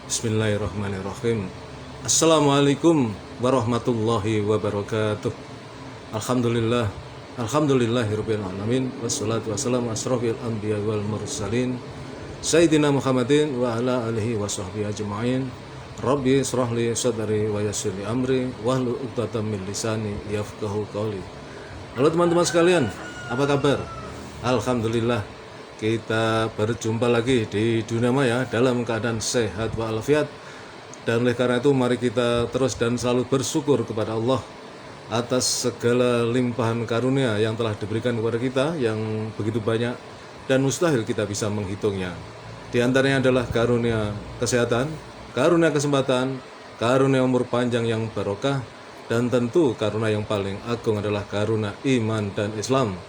Bismillahirrahmanirrahim. Assalamualaikum warahmatullahi wabarakatuh. Alhamdulillah, alhamdulillahirabbil alamin, wassalatu wassalamu asrofil anbiya wal mursalin Sayyidina Muhammadin wa ala alihi wa sahbihi ajma'in. Rabbi israhli sadri wa yassirli amri wahlul 'uqdatam min lisani yafqahu qawli. Halo teman-teman sekalian, apa kabar? Alhamdulillah, kita berjumpa lagi di dunia maya dalam keadaan sehat walafiat. Dan oleh karena itu mari kita terus dan selalu bersyukur kepada Allah atas segala limpahan karunia yang telah diberikan kepada kita yang begitu banyak dan mustahil kita bisa menghitungnya. Di antaranya adalah karunia kesehatan, karunia kesempatan, karunia umur panjang yang barokah, dan tentu karunia yang paling agung adalah karunia iman dan Islam.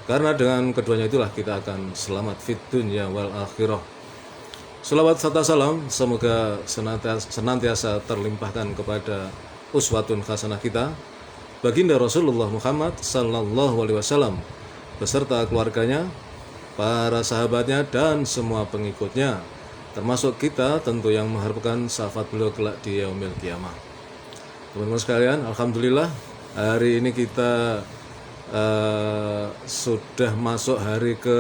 Karena dengan keduanya itulah kita akan selamat fid dunya wal akhirah. Selawat serta salam semoga senantiasa terlimpahkan kepada uswatun hasanah kita, baginda Rasulullah Muhammad sallallahu alaihi wasallam beserta keluarganya, para sahabatnya dan semua pengikutnya, termasuk kita tentu yang mengharapkan syafaat beliau kelak di yaumil qiyamah. Teman-teman sekalian, alhamdulillah hari ini kita sudah masuk hari ke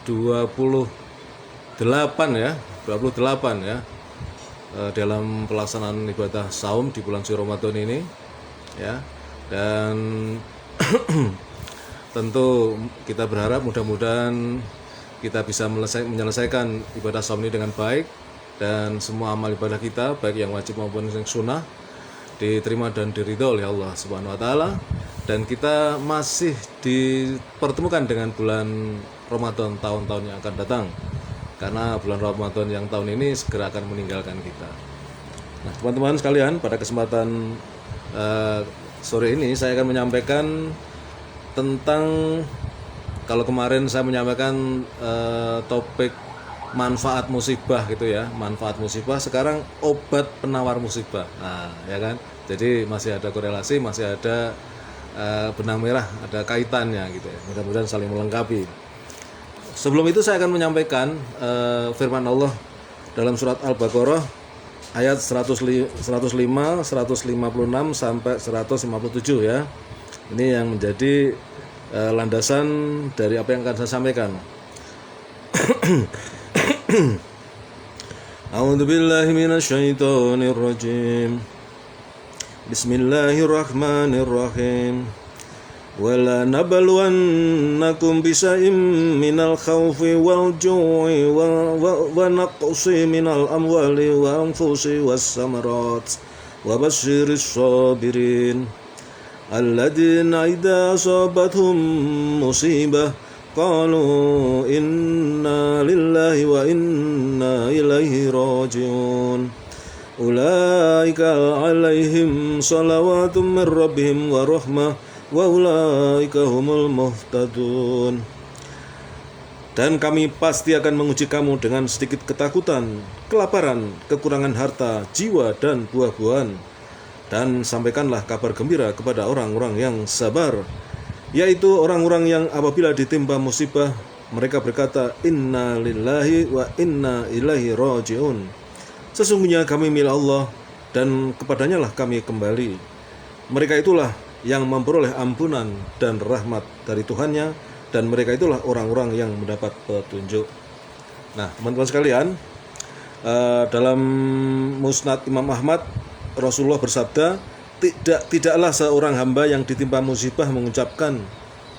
28 ya, dalam pelaksanaan ibadah saum di bulan suci Ramadan ini ya. Dan tentu kita berharap mudah-mudahan kita bisa menyelesaikan ibadah saum ini dengan baik, dan semua amal ibadah kita baik yang wajib maupun yang sunnah diterima dan diridho oleh Allah Subhanahu wa taala. Dan kita masih dipertemukan dengan bulan Ramadan tahun-tahun yang akan datang, karena bulan Ramadan yang tahun ini segera akan meninggalkan kita. Nah teman-teman sekalian, pada kesempatan sore ini saya akan menyampaikan tentang, kalau kemarin saya menyampaikan topik manfaat musibah gitu ya, manfaat musibah, sekarang obat penawar musibah. Nah ya kan, jadi masih ada korelasi, masih ada benang merah, ada kaitannya gitu ya, mudah-mudahan saling melengkapi. Sebelum itu saya akan menyampaikan firman Allah dalam surat Al-Baqarah ayat 105, 156 sampai 157 ya. Ini yang menjadi landasan dari apa yang akan saya sampaikan. A'udzubillahi minasyaitonir rajim. Bismillahirrahmanirrahim. Wala nabluwannakum bisya'im minal khawfi wal ju'i wa naqsi minal amwali wa anfusi was samarat wa basyiris sabirin alladzina idza asabathum musibah qalu inna lillahi wa inna ilaihi raji'un ulaika alaihim salawatum min rabbihim wa rahmah wa ulaika humul muhtadun. Dan kami pasti akan menguji kamu dengan sedikit ketakutan, kelaparan, kekurangan harta, jiwa dan buah-buahan. Dan sampaikanlah kabar gembira kepada orang-orang yang sabar, yaitu orang-orang yang apabila ditimpa musibah mereka berkata inna lillahi wa inna ilaihi raji'un. Sesungguhnya kami milik Allah dan kepadanya lah kami kembali. Mereka itulah yang memperoleh ampunan dan rahmat dari Tuhannya, dan mereka itulah orang-orang yang mendapat petunjuk. Nah teman-teman sekalian, dalam Musnad Imam Ahmad, Rasulullah bersabda, tidaklah seorang hamba yang ditimpa musibah mengucapkan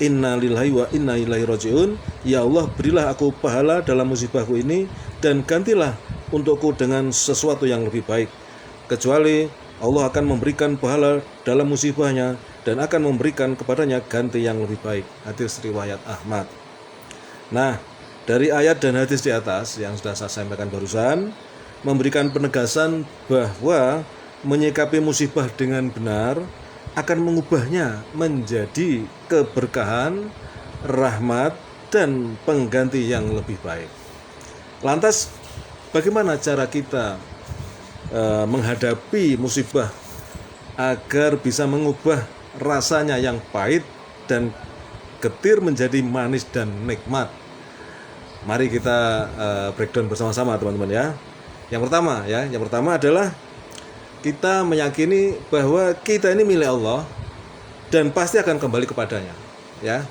inna lillahi wa inna ilaihi raji'un, ya Allah berilah aku pahala dalam musibahku ini dan gantilah untukku dengan sesuatu yang lebih baik, kecuali Allah akan memberikan pahala dalam musibahnya dan akan memberikan kepadanya ganti yang lebih baik. Hadis riwayat Ahmad. Nah, dari ayat dan hadis di atas yang sudah saya sampaikan barusan memberikan penegasan bahwa menyikapi musibah dengan benar akan mengubahnya menjadi keberkahan, rahmat, dan pengganti yang lebih baik. Lantas bagaimana cara kita menghadapi musibah agar bisa mengubah rasanya yang pahit dan getir menjadi manis dan nikmat? Mari kita breakdown bersama-sama teman-teman ya. Yang pertama adalah kita meyakini bahwa kita ini milik Allah dan pasti akan kembali kepadanya, ya.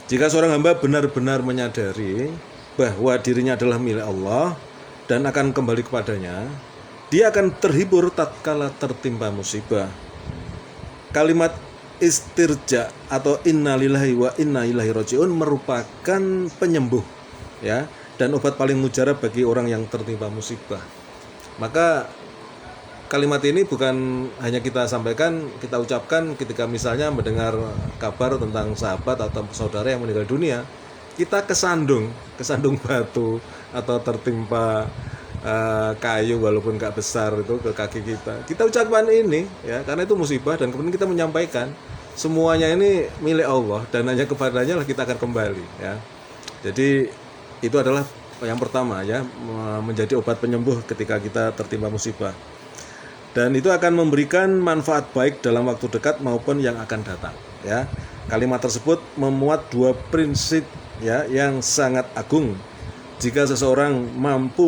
Jika seorang hamba benar-benar menyadari bahwa dirinya adalah milik Allah dan akan kembali kepadanya, dia akan terhibur tatkala tertimpa musibah. Kalimat istirja atau innalillahi wa inna ilaihi rajiun merupakan penyembuh, ya, dan obat paling mujarab bagi orang yang tertimpa musibah. Maka kalimat ini bukan hanya kita sampaikan, kita ucapkan ketika misalnya mendengar kabar tentang sahabat atau saudara yang meninggal dunia, kita kesandung batu atau tertimpa kayu walaupun gak besar itu ke kaki kita ucapkan ini, ya, karena itu musibah, dan kemudian kita menyampaikan semuanya ini milik Allah dan hanya kepadanya lah kita akan kembali, ya. Jadi itu adalah yang pertama, ya, menjadi obat penyembuh ketika kita tertimpa musibah. Dan itu akan memberikan manfaat baik dalam waktu dekat maupun yang akan datang, ya. Kalimat tersebut memuat dua prinsip, ya, yang sangat agung. Jika seseorang mampu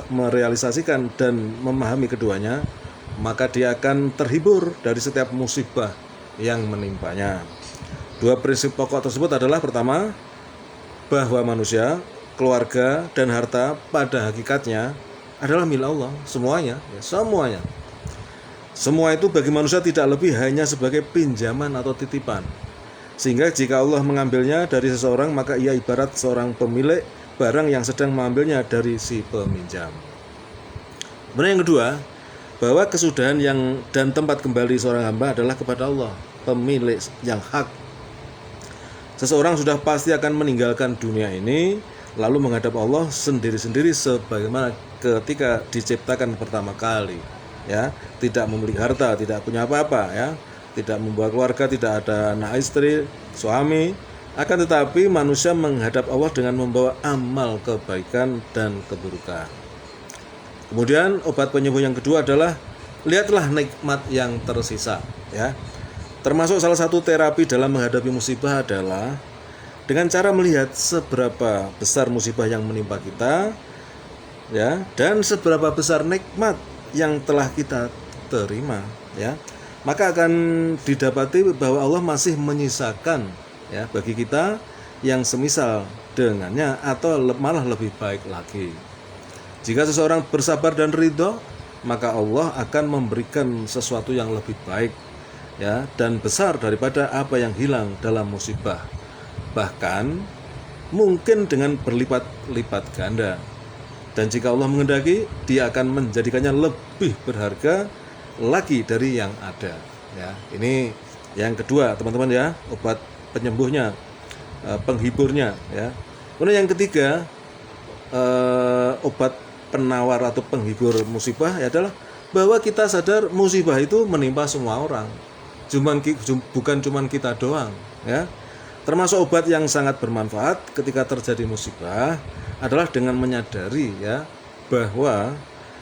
merealisasikan dan memahami keduanya, maka dia akan terhibur dari setiap musibah yang menimpanya. Dua prinsip pokok tersebut adalah: pertama, bahwa manusia, keluarga, dan harta pada hakikatnya adalah milik Allah, semuanya, ya, semuanya. Semua itu bagi manusia tidak lebih hanya sebagai pinjaman atau titipan. Sehingga jika Allah mengambilnya dari seseorang, maka ia ibarat seorang pemilik barang yang sedang mengambilnya dari si peminjam. Kemudian yang kedua, bahwa kesudahan dan tempat kembali seorang hamba adalah kepada Allah, pemilik yang hak. Seseorang sudah pasti akan meninggalkan dunia ini lalu menghadap Allah sendiri-sendiri sebagaimana ketika diciptakan pertama kali, ya. Tidak memiliki harta, tidak punya apa-apa, ya. Tidak membawa keluarga, tidak ada anak istri, suami. Akan tetapi manusia menghadap Allah dengan membawa amal kebaikan dan keburukan. Kemudian obat penyembuh yang kedua adalah lihatlah nikmat yang tersisa, ya. Termasuk salah satu terapi dalam menghadapi musibah adalah dengan cara melihat seberapa besar musibah yang menimpa kita, ya, dan seberapa besar nikmat yang telah kita terima, ya. Maka akan didapati bahwa Allah masih menyisakan, ya, bagi kita yang semisal dengannya atau malah lebih baik lagi. Jika seseorang bersabar dan ridho, maka Allah akan memberikan sesuatu yang lebih baik, ya, dan besar daripada apa yang hilang dalam musibah. Bahkan mungkin dengan berlipat-lipat ganda. Dan jika Allah menghendaki, Dia akan menjadikannya lebih berharga lagi dari yang ada, ya. Ini yang kedua, teman-teman, ya, obat penyembuhnya, penghiburnya, ya. Kemudian yang ketiga, obat penawar atau penghibur musibah adalah bahwa kita sadar musibah itu menimpa semua orang, bukan cuma kita doang, ya. Termasuk obat yang sangat bermanfaat ketika terjadi musibah adalah dengan menyadari, ya, bahwa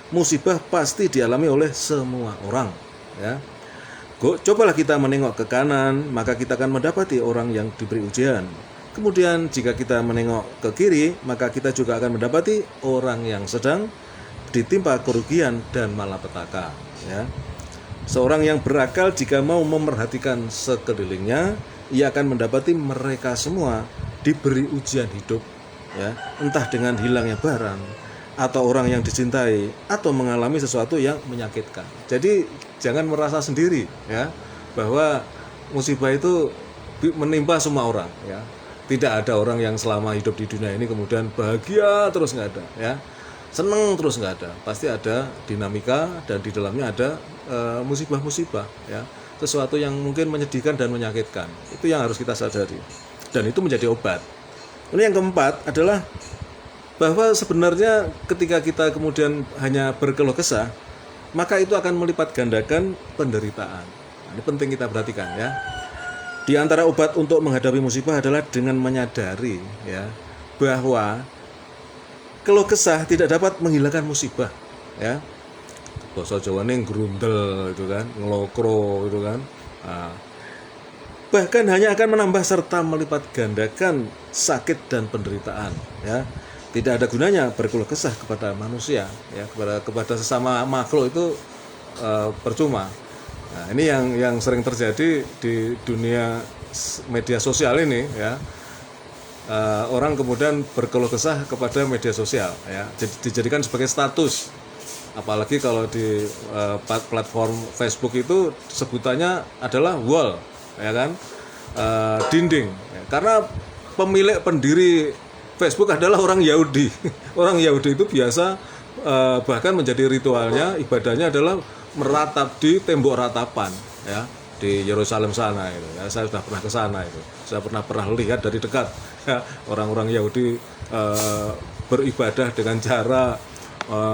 musibah pasti dialami oleh semua orang, ya. Cobalah kita menengok ke kanan, maka kita akan mendapati orang yang diberi ujian. Kemudian jika kita menengok ke kiri, maka kita juga akan mendapati orang yang sedang ditimpa kerugian dan malapetaka, ya. Seorang yang berakal jika mau memerhatikan sekelilingnya, ia akan mendapati mereka semua diberi ujian hidup, ya, entah dengan hilangnya barang atau orang yang dicintai atau mengalami sesuatu yang menyakitkan. Jadi jangan merasa sendiri, ya, bahwa musibah itu menimpa semua orang, ya. Tidak ada orang yang selama hidup di dunia ini kemudian bahagia terus, nggak ada, ya. Seneng terus, nggak ada. Pasti ada dinamika dan di dalamnya ada musibah-musibah, ya. Sesuatu yang mungkin menyedihkan dan menyakitkan. Itu yang harus kita sadari. Dan itu menjadi obat. Ini yang keempat adalah bahwa sebenarnya ketika kita kemudian hanya berkeluh kesah, maka itu akan melipat gandakan penderitaan. Nah, ini penting kita perhatikan, ya. Di antara obat untuk menghadapi musibah adalah dengan menyadari, ya, bahwa keluh kesah tidak dapat menghilangkan musibah, ya. Bahasa Jawane grundel itu kan, ngelokro itu kan. Nah, bahkan hanya akan menambah serta melipat gandakan sakit dan penderitaan, ya. tidak ada gunanya berkeluh kesah kepada manusia, ya, kepada sesama makhluk itu percuma. Nah, ini yang sering terjadi di dunia media sosial ini, ya. Orang kemudian berkeluh kesah kepada media sosial, ya, dijadikan sebagai status. Apalagi kalau di platform Facebook itu sebutannya adalah wall, ya kan, dinding, ya. Karena pendiri Facebook adalah orang Yahudi. Orang Yahudi itu biasa bahkan menjadi ritualnya, ibadahnya adalah meratap di tembok ratapan, ya, di Yerusalem sana itu. Ya, saya sudah pernah ke sana itu. Saya pernah lihat dari dekat, ya, orang-orang Yahudi beribadah dengan cara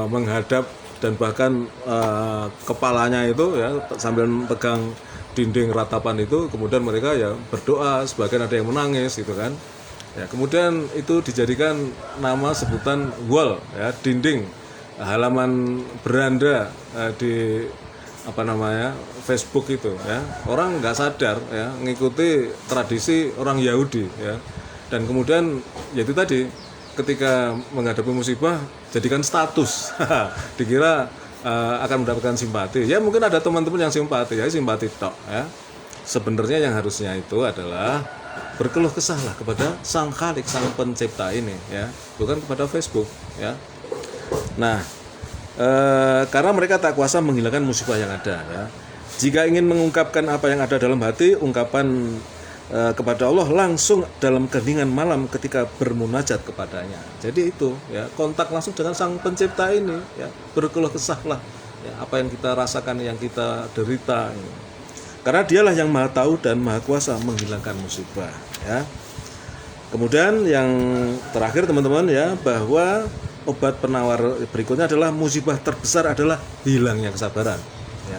menghadap dan bahkan kepalanya itu, ya, sambil pegang dinding ratapan itu, kemudian mereka ya berdoa, sebagian ada yang menangis gitu kan. Ya, kemudian itu dijadikan nama sebutan wall, ya, dinding, halaman beranda di Facebook itu, ya. Orang nggak sadar, ya, mengikuti tradisi orang Yahudi, ya. Dan kemudian ya itu tadi, ketika menghadapi musibah jadikan status. Dikira akan mendapatkan simpati. Ya mungkin ada teman-teman yang simpati, ya simpati tok, ya. Sebenarnya yang harusnya itu adalah berkeluh kesahlah kepada Sang Khalik, Sang Pencipta ini, ya, bukan kepada Facebook, ya. Nah, karena mereka tak kuasa menghilangkan musibah yang ada, ya. Jika ingin mengungkapkan apa yang ada dalam hati, ungkapan kepada Allah langsung dalam keheningan malam ketika bermunajat kepadanya. Jadi itu, ya, kontak langsung dengan Sang Pencipta ini, ya, berkeluh kesahlah, ya, apa yang kita rasakan, yang kita derita ini. Karena dialah yang maha tahu dan maha kuasa menghilangkan musibah, ya. Kemudian yang terakhir teman-teman, ya, bahwa obat penawar berikutnya adalah musibah terbesar adalah hilangnya kesabaran, ya.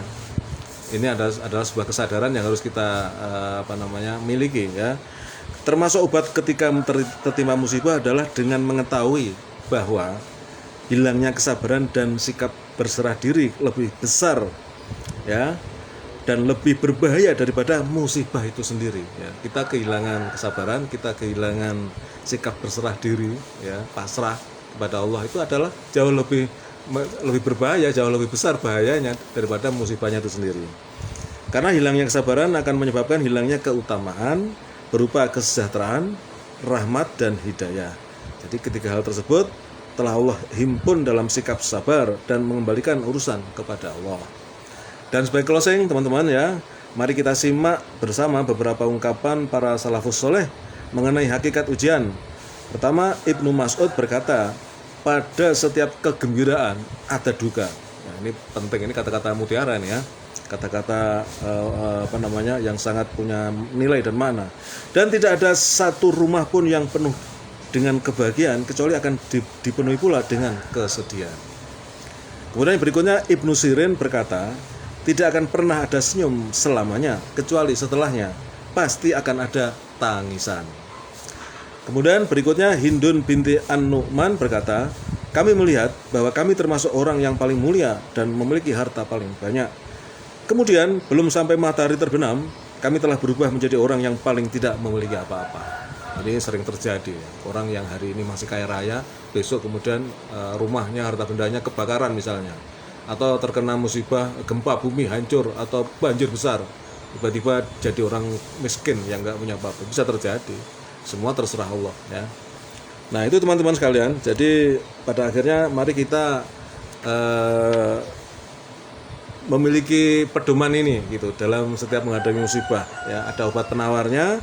Ini adalah sebuah kesadaran yang harus kita miliki, ya. Termasuk obat ketika tertimpa musibah adalah dengan mengetahui bahwa hilangnya kesabaran dan sikap berserah diri lebih besar, ya, dan lebih berbahaya daripada musibah itu sendiri, ya. Kita kehilangan kesabaran, kita kehilangan sikap berserah diri, ya, pasrah kepada Allah, itu adalah jauh lebih berbahaya, jauh lebih besar bahayanya daripada musibahnya itu sendiri. Karena hilangnya kesabaran akan menyebabkan hilangnya keutamaan berupa kesejahteraan, rahmat, dan hidayah. Jadi ketiga hal tersebut telah Allah himpun dalam sikap sabar dan mengembalikan urusan kepada Allah. Dan sebagai closing teman-teman, ya, mari kita simak bersama beberapa ungkapan para salafus soleh mengenai hakikat ujian. Pertama, Ibnu Mas'ud berkata, pada setiap kegembiraan ada duka. Nah, ini penting, ini kata-kata mutiara ini, ya, kata-kata yang sangat punya nilai dan makna. Dan tidak ada satu rumah pun yang penuh dengan kebahagiaan kecuali akan dipenuhi pula dengan kesedihan. Kemudian berikutnya Ibnu Sirin berkata, tidak akan pernah ada senyum selamanya, kecuali setelahnya pasti akan ada tangisan. Kemudian berikutnya Hindun binti An-Nu'man berkata, kami melihat bahwa kami termasuk orang yang paling mulia dan memiliki harta paling banyak. Kemudian belum sampai matahari terbenam, kami telah berubah menjadi orang yang paling tidak memiliki apa-apa. Ini sering terjadi, ya. Orang yang hari ini masih kaya raya, besok kemudian rumahnya, harta bendanya kebakaran misalnya, atau terkena musibah gempa bumi hancur atau banjir besar, tiba-tiba jadi orang miskin yang nggak punya apa-apa. Bisa terjadi, semua terserah Allah, ya. Nah itu teman-teman sekalian, jadi pada akhirnya mari kita memiliki pedoman ini gitu dalam setiap menghadapi musibah, ya. Ada obat penawarnya,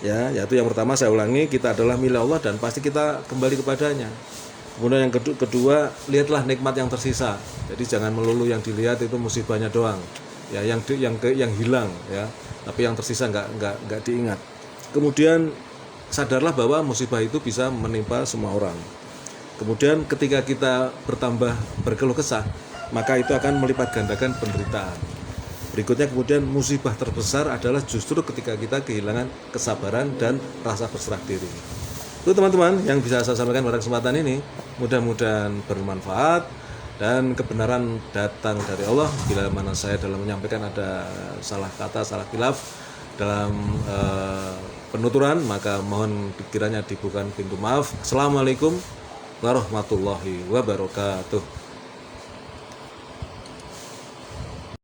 ya, yaitu yang pertama saya ulangi, kita adalah milik Allah dan pasti kita kembali kepadanya. Kemudian yang kedua, lihatlah nikmat yang tersisa. Jadi jangan melulu yang dilihat itu musibahnya doang, ya, yang hilang, ya, tapi yang tersisa nggak diingat. Kemudian sadarlah bahwa musibah itu bisa menimpa semua orang. Kemudian ketika kita bertambah berkeluh kesah, maka itu akan melipat gandakan penderitaan. Berikutnya kemudian musibah terbesar adalah justru ketika kita kehilangan kesabaran dan rasa berserah diri. Itu teman-teman yang bisa saya sampaikan pada kesempatan ini. Mudah-mudahan bermanfaat dan kebenaran datang dari Allah. Bila mana saya dalam menyampaikan ada salah kata, salah khilaf dalam penuturan, maka mohon kiranya dibuka pintu maaf. Assalamualaikum warahmatullahi wabarakatuh.